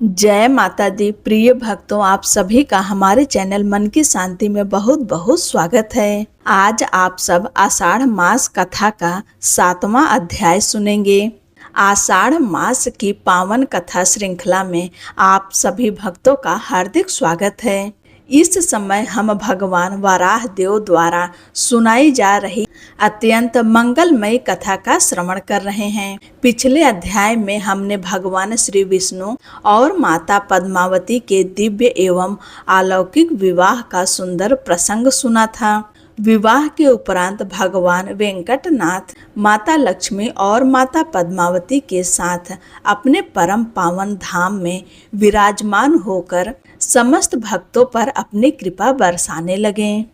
जय माता दी। प्रिय भक्तों, आप सभी का हमारे चैनल मन की शांति में बहुत बहुत स्वागत है। आज आप सब आषाढ़ मास कथा का 7वां अध्याय सुनेंगे। आषाढ़ मास की पावन कथा श्रृंखला में आप सभी भक्तों का हार्दिक स्वागत है। इस समय हम भगवान वराह देव द्वारा सुनाई जा रही अत्यंत मंगलमयी कथा का श्रवण कर रहे हैं। पिछले अध्याय में हमने भगवान श्री विष्णु और माता पद्मावती के दिव्य एवं अलौकिक विवाह का सुंदर प्रसंग सुना था। विवाह के उपरांत भगवान वेंकटनाथ माता लक्ष्मी और माता पद्मावती के साथ अपने परम पावन धाम में विराजमान होकर समस्त भक्तों पर अपनी कृपा बरसाने लगे।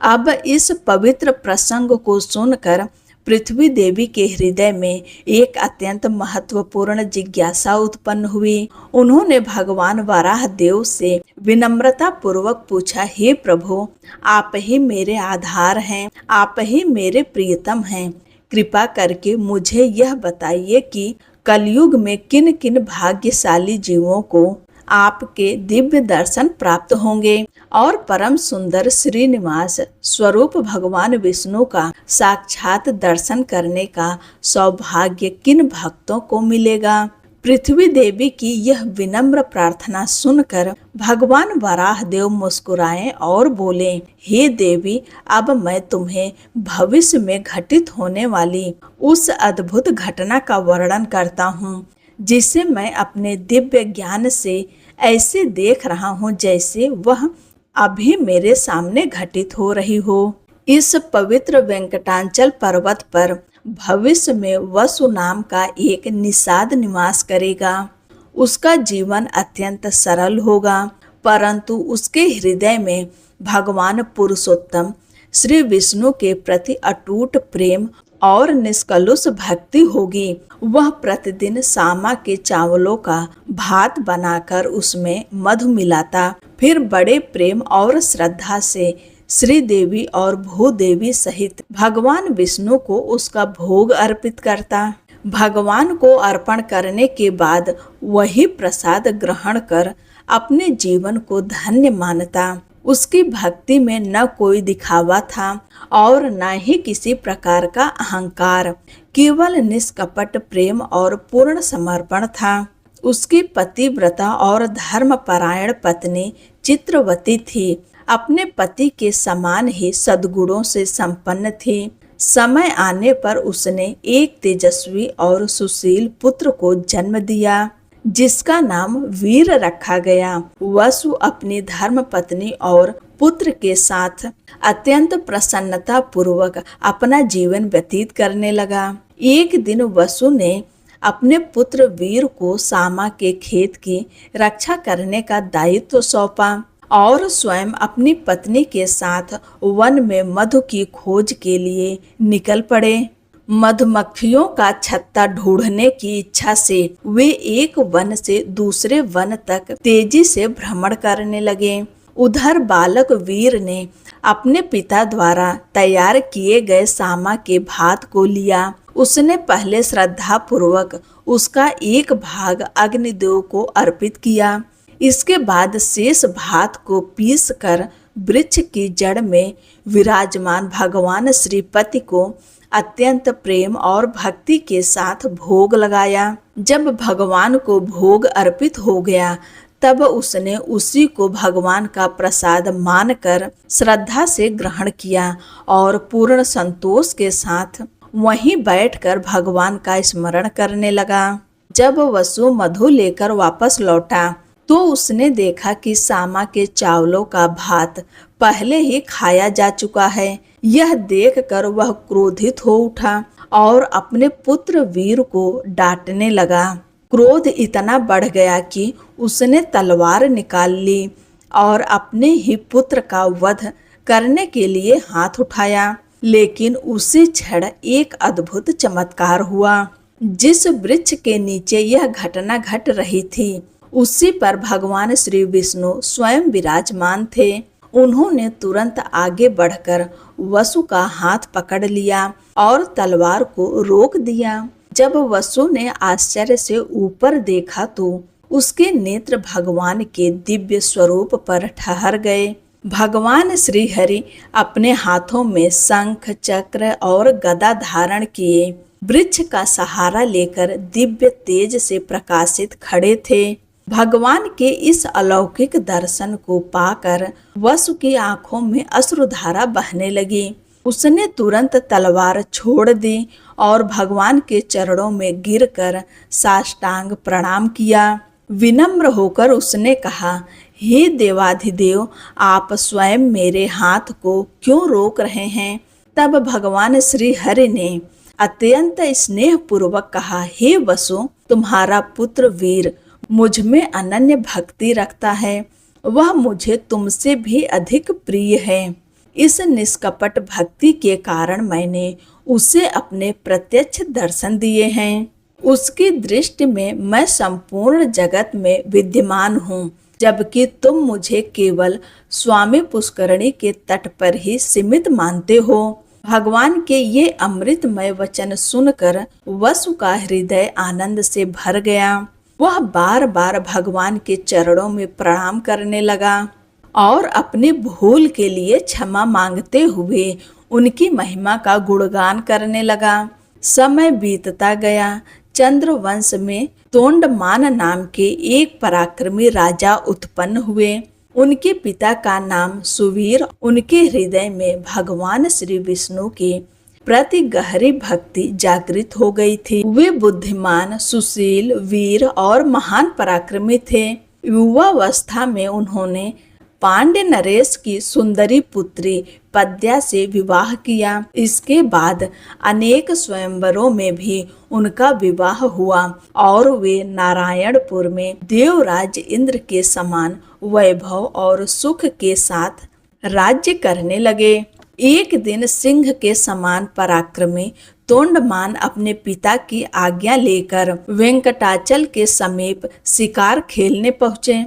अब इस पवित्र प्रसंग को सुनकर पृथ्वी देवी के हृदय में एक अत्यंत महत्वपूर्ण जिज्ञासा उत्पन्न हुई। उन्होंने भगवान वराह देव से विनम्रता पूर्वक पूछा, हे प्रभु, आप ही मेरे आधार हैं, आप ही मेरे प्रियतम हैं। कृपा करके मुझे यह बताइए कि कलयुग में किन किन भाग्यशाली जीवों को आपके दिव्य दर्शन प्राप्त होंगे और परम सुंदर श्रीनिवास स्वरूप भगवान विष्णु का साक्षात दर्शन करने का सौभाग्य किन भक्तों को मिलेगा। पृथ्वी देवी की यह विनम्र प्रार्थना सुनकर भगवान वराह देव मुस्कुराए और बोले, हे देवी, अब मैं तुम्हें भविष्य में घटित होने वाली उस अद्भुत घटना का वर्णन करता हूँ, जिसे मैं अपने दिव्य ज्ञान से ऐसे देख रहा हूँ जैसे वह अभी मेरे सामने घटित हो रही हो। इस पवित्र वेंकटाचल पर्वत पर भविष्य में वसु नाम का एक निषाद निवास करेगा। उसका जीवन अत्यंत सरल होगा, परंतु उसके हृदय में भगवान पुरुषोत्तम श्री विष्णु के प्रति अटूट प्रेम और निष्कलुष भक्ति होगी। वह प्रतिदिन सामा के चावलों का भात बनाकर उसमें मधु मिलाता, फिर बड़े प्रेम और श्रद्धा से श्री देवी और भूदेवी सहित भगवान विष्णु को उसका भोग अर्पित करता। भगवान को अर्पण करने के बाद वही प्रसाद ग्रहण कर अपने जीवन को धन्य मानता। उसकी भक्ति में न कोई दिखावा था और न ही किसी प्रकार का अहंकार, केवल निष्कपट प्रेम और पूर्ण समर्पण था। उसकी पतिव्रता और धर्मपरायण पत्नी चित्रवती थी। अपने पति के समान ही सद्गुणों से संपन्न थी। समय आने पर उसने एक तेजस्वी और सुशील पुत्र को जन्म दिया, जिसका नाम वीर रखा गया। वसु अपनी धर्म पत्नी और पुत्र के साथ अत्यंत प्रसन्नता पूर्वक अपना जीवन व्यतीत करने लगा। एक दिन वसु ने अपने पुत्र वीर को सामा के खेत की रक्षा करने का दायित्व सौंपा और स्वयं अपनी पत्नी के साथ वन में मधु की खोज के लिए निकल पड़े। मधुमक्खियों का छत्ता ढूंढने की इच्छा से वे एक वन से दूसरे वन तक तेजी से भ्रमण करने लगे। उधर बालक वीर ने अपने पिता द्वारा तैयार किए गए सामा के भात को लिया। उसने पहले श्रद्धा पूर्वक उसका एक भाग अग्निदेव को अर्पित किया। इसके बाद शेष भात को पीस कर वृक्ष की जड़ में विराजमान भगवान श्रीपति को अत्यंत प्रेम और भक्ति के साथ भोग लगाया। जब भगवान को भोग अर्पित हो गया, तब उसने उसी को भगवान का प्रसाद मानकर श्रद्धा से ग्रहण किया और पूर्ण संतोष के साथ वहीं बैठकर भगवान का स्मरण करने लगा। जब वसु मधु लेकर वापस लौटा तो उसने देखा कि सामा के चावलों का भात पहले ही खाया जा चुका है। यह देखकर वह क्रोधित हो उठा और अपने पुत्र वीर को डांटने लगा। क्रोध इतना बढ़ गया कि उसने तलवार निकाल ली और अपने ही पुत्र का वध करने के लिए हाथ उठाया। लेकिन उसी क्षण एक अद्भुत चमत्कार हुआ। जिस वृक्ष के नीचे यह घटना घट रही थी, उसी पर भगवान श्री विष्णु स्वयं विराजमान थे। उन्होंने तुरंत आगे बढ़कर वसु का हाथ पकड़ लिया और तलवार को रोक दिया। जब वसु ने आश्चर्य से ऊपर देखा तो उसके नेत्र भगवान के दिव्य स्वरूप पर ठहर गए। भगवान श्री हरि अपने हाथों में शंख, चक्र और गदा धारण किए वृक्ष का सहारा लेकर दिव्य तेज से प्रकाशित खड़े थे। भगवान के इस अलौकिक दर्शन को पाकर वसु की आंखों में अश्रुधारा बहने लगी। उसने तुरंत तलवार छोड़ दी और भगवान के चरणों में गिरकर साष्टांग प्रणाम किया। विनम्र होकर उसने कहा, हे देवाधिदेव, आप स्वयं मेरे हाथ को क्यों रोक रहे हैं? तब भगवान श्री हरि ने अत्यंत स्नेह पूर्वक कहा, हे वसु, तुम्हारा पुत्र वीर मुझ में अनन्य भक्ति रखता है। वह मुझे तुमसे भी अधिक प्रिय है। इस निष्कपट भक्ति के कारण मैंने उसे अपने प्रत्यक्ष दर्शन दिए हैं। उसकी दृष्टि में मैं संपूर्ण जगत में विद्यमान हूँ, जबकि तुम मुझे केवल स्वामी पुष्करणी के तट पर ही सीमित मानते हो। भगवान के ये अमृतमय वचन सुनकर वसु का हृदय आनंद से भर गया। वह बार बार भगवान के चरणों में प्रणाम करने लगा और अपनी भूल के लिए क्षमा मांगते हुए उनकी महिमा का गुणगान करने लगा। समय बीतता गया। चंद्रवंश में तोंडमान नाम के एक पराक्रमी राजा उत्पन्न हुए। उनके पिता का नाम सुवीर। उनके हृदय में भगवान श्री विष्णु के प्रति गहरी भक्ति जागृत हो गई थी। वे बुद्धिमान, सुशील, वीर और महान पराक्रमी थे। युवावस्था में उन्होंने पांड्य नरेश की सुंदरी पुत्री पद्या से विवाह किया। इसके बाद अनेक स्वयंवरों में भी उनका विवाह हुआ और वे नारायणपुर में देवराज इंद्र के समान वैभव और सुख के साथ राज्य करने लगे। एक दिन सिंह के समान पराक्रमी तोंडमान अपने पिता की आज्ञा लेकर वेंकटाचल के समीप शिकार खेलने पहुंचे।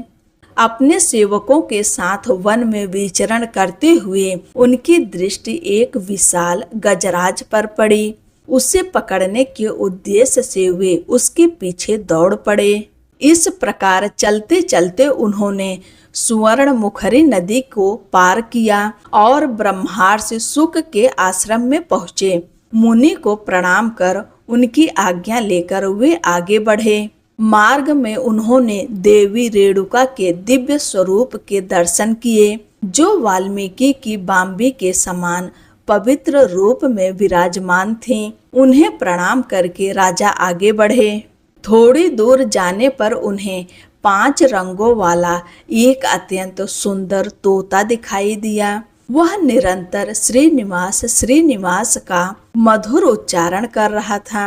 अपने सेवकों के साथ वन में विचरण करते हुए उनकी दृष्टि एक विशाल गजराज पर पड़ी। उसे पकड़ने के उद्देश्य से वे उसके पीछे दौड़ पड़े। इस प्रकार चलते चलते उन्होंने सुवर्ण मुखरी नदी को पार किया और ब्रह्मार्षि शुक के आश्रम में पहुँचे। मुनि को प्रणाम कर उनकी आज्ञा लेकर वे आगे बढ़े। मार्ग में उन्होंने देवी रेणुका के दिव्य स्वरूप के दर्शन किए, जो वाल्मीकि की बाम्बी के समान पवित्र रूप में विराजमान थीं। उन्हें प्रणाम करके राजा आगे बढ़े। थोड़ी दूर जाने पर उन्हें 5 रंगों वाला एक अत्यंत सुंदर तोता दिखाई दिया। वह निरंतर श्रीनिवास का मधुर उच्चारण कर रहा था।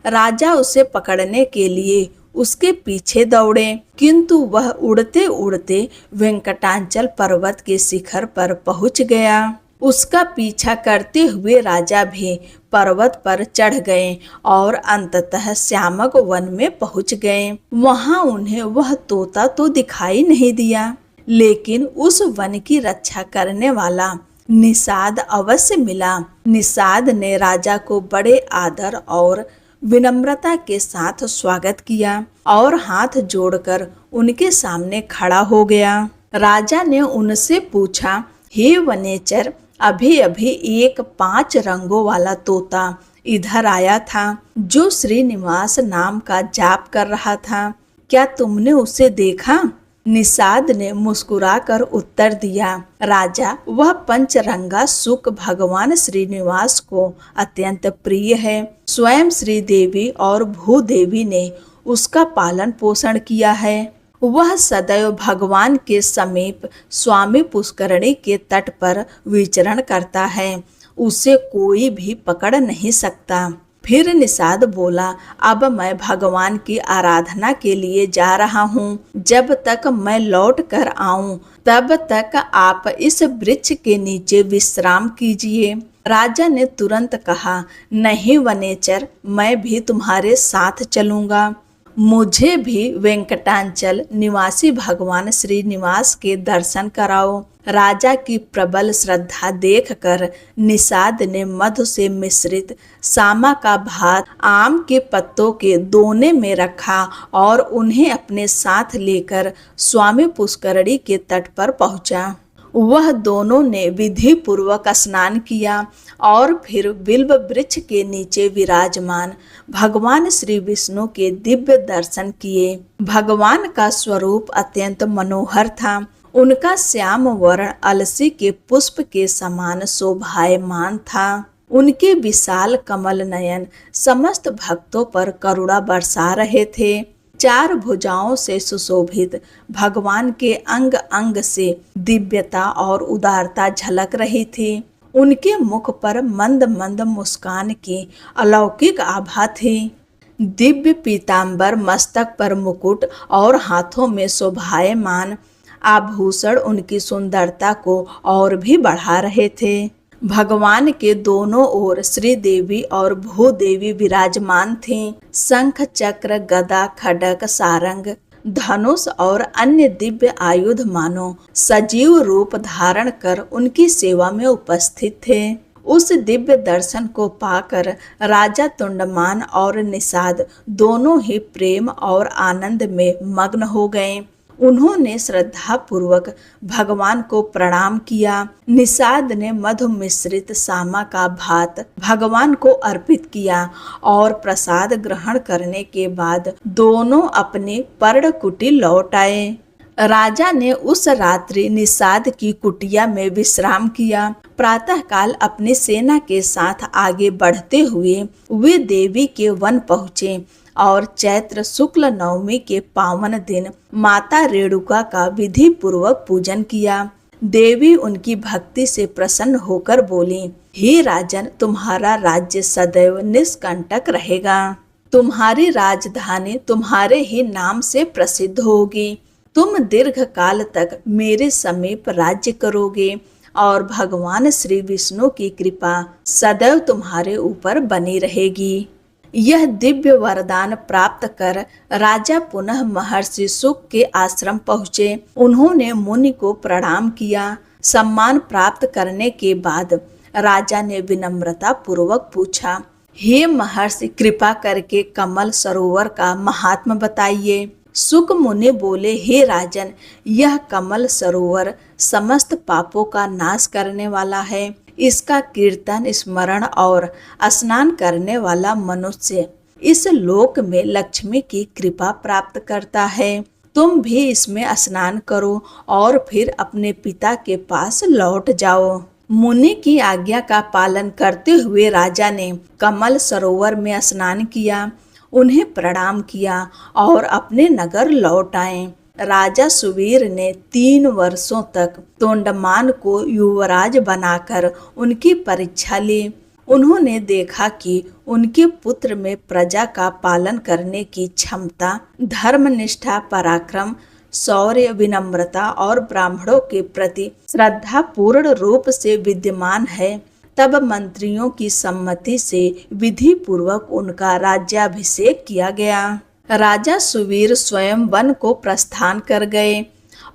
राजा उसे पकड़ने के लिए उसके पीछे दौड़े, किंतु वह उड़ते उड़ते वेंकटाचल पर्वत के शिखर पर पहुंच गया। उसका पीछा करते हुए राजा भी पर्वत पर चढ़ गए और अंततः श्यामक वन में पहुंच गए। वहां उन्हें वह तोता तो दिखाई नहीं दिया, लेकिन उस वन की रक्षा करने वाला निषाद अवश्य मिला। निषाद ने राजा को बड़े आदर और विनम्रता के साथ स्वागत किया और हाथ जोड़कर उनके सामने खड़ा हो गया। राजा ने उनसे पूछा, हे वनेचर, अभी अभी एक 5 रंगों वाला तोता इधर आया था, जो श्रीनिवास नाम का जाप कर रहा था। क्या तुमने उसे देखा? निषाद ने मुस्कुराकर उत्तर दिया, राजा, वह पंचरंगा शुक भगवान श्रीनिवास को अत्यंत प्रिय है। स्वयं श्री देवी और भूदेवी ने उसका पालन पोषण किया है। वह सदैव भगवान के समीप स्वामी पुष्करणी के तट पर विचरण करता है। उसे कोई भी पकड़ नहीं सकता। फिर निषाद बोला, अब मैं भगवान की आराधना के लिए जा रहा हूँ। जब तक मैं लौट कर आऊं तब तक आप इस वृक्ष के नीचे विश्राम कीजिए। राजा ने तुरंत कहा, नहीं वनेचर, मैं भी तुम्हारे साथ चलूंगा। मुझे भी वेंकटाचल निवासी भगवान श्रीनिवास के दर्शन कराओ। राजा की प्रबल श्रद्धा देखकर निषाद ने मधु से मिश्रित सामा का भात आम के पत्तों के दोने में रखा और उन्हें अपने साथ लेकर स्वामी पुष्करणी के तट पर पहुंचा। वह दोनों ने विधि पूर्वक स्नान किया और फिर बिल्व वृक्ष के नीचे विराजमान भगवान श्री विष्णु के दिव्य दर्शन किए। भगवान का स्वरूप अत्यंत मनोहर था। उनका श्याम वर्ण अलसी के पुष्प के समान शोभायमान था। उनके विशाल कमल नयन समस्त भक्तों पर करुणा बरसा रहे थे। चार भुजाओं से सुशोभित भगवान के अंग अंग से दिव्यता और उदारता झलक रही थी। उनके मुख पर मंद मंद मुस्कान की अलौकिक आभा थी। दिव्य पीतांबर, मस्तक पर मुकुट और हाथों में शोभायमान आभूषण उनकी सुंदरता को और भी बढ़ा रहे थे। भगवान के दोनों ओर श्री देवी और भूदेवी विराजमान थीं। शंख, चक्र, गदा, खड्ग, सारंग, धनुष और अन्य दिव्य आयुध मानो सजीव रूप धारण कर उनकी सेवा में उपस्थित थे। उस दिव्य दर्शन को पाकर राजा तुंडमान और निषाद दोनों ही प्रेम और आनंद में मग्न हो गए। उन्होंने श्रद्धा पूर्वक भगवान को प्रणाम किया। निषाद ने मधु मिश्रित सामा का भात भगवान को अर्पित किया और प्रसाद ग्रहण करने के बाद दोनों अपनी पर्णकुटी लौट आए। राजा ने उस रात्रि निषाद की कुटिया में विश्राम किया। प्रातःकाल अपनी सेना के साथ आगे बढ़ते हुए वे देवी के वन पहुँचे और चैत्र शुक्ल नवमी के पावन दिन माता रेणुका का विधि पूर्वक पूजन किया। देवी उनकी भक्ति से प्रसन्न होकर बोली, हे राजन, तुम्हारा राज्य सदैव निष्कंटक रहेगा। तुम्हारी राजधानी तुम्हारे ही नाम से प्रसिद्ध होगी। तुम दीर्घ काल तक मेरे समीप राज्य करोगे और भगवान श्री विष्णु की कृपा सदैव तुम्हारे ऊपर बनी रहेगी। यह दिव्य वरदान प्राप्त कर राजा पुनः महर्षि शुक के आश्रम पहुँचे। उन्होंने मुनि को प्रणाम किया। सम्मान प्राप्त करने के बाद राजा ने विनम्रता पूर्वक पूछा, हे महर्षि, कृपा करके कमल सरोवर का महात्म बताइए। शुक मुनि बोले, हे राजन, यह कमल सरोवर समस्त पापों का नाश करने वाला है। इसका कीर्तन, स्मरण और स्नान करने वाला मनुष्य इस लोक में लक्ष्मी की कृपा प्राप्त करता है। तुम भी इसमें स्नान करो और फिर अपने पिता के पास लौट जाओ। मुनि की आज्ञा का पालन करते हुए राजा ने कमल सरोवर में स्नान किया, उन्हें प्रणाम किया और अपने नगर लौट आए। राजा सुवीर ने 3 वर्षों तक तोंडमान को युवराज बनाकर उनकी परीक्षा ली। उन्होंने देखा कि उनके पुत्र में प्रजा का पालन करने की क्षमता, धर्मनिष्ठा, पराक्रम, शौर्य, विनम्रता और ब्राह्मणों के प्रति श्रद्धा पूर्ण रूप से विद्यमान है। तब मंत्रियों की सम्मति से विधि पूर्वक उनका राज्याभिषेक किया गया। राजा सुवीर स्वयं वन को प्रस्थान कर गए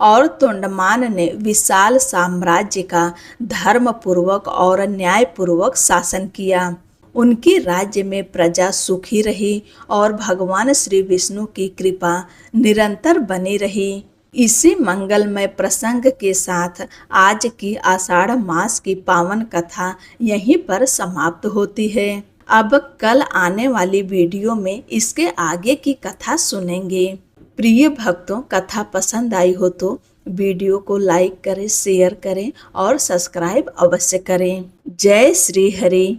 और तोंडमान ने विशाल साम्राज्य का धर्म पूर्वक और न्याय पूर्वक शासन किया। उनके राज्य में प्रजा सुखी रही और भगवान श्री विष्णु की कृपा निरंतर बनी रही। इसी मंगलमय प्रसंग के साथ आज की आषाढ़ मास की पावन कथा यहीं पर समाप्त होती है। अब कल आने वाली वीडियो में इसके आगे की कथा सुनेंगे। प्रिय भक्तों, कथा पसंद आई हो तो वीडियो को लाइक करें, शेयर करें और सब्सक्राइब अवश्य करें। जय श्री हरि।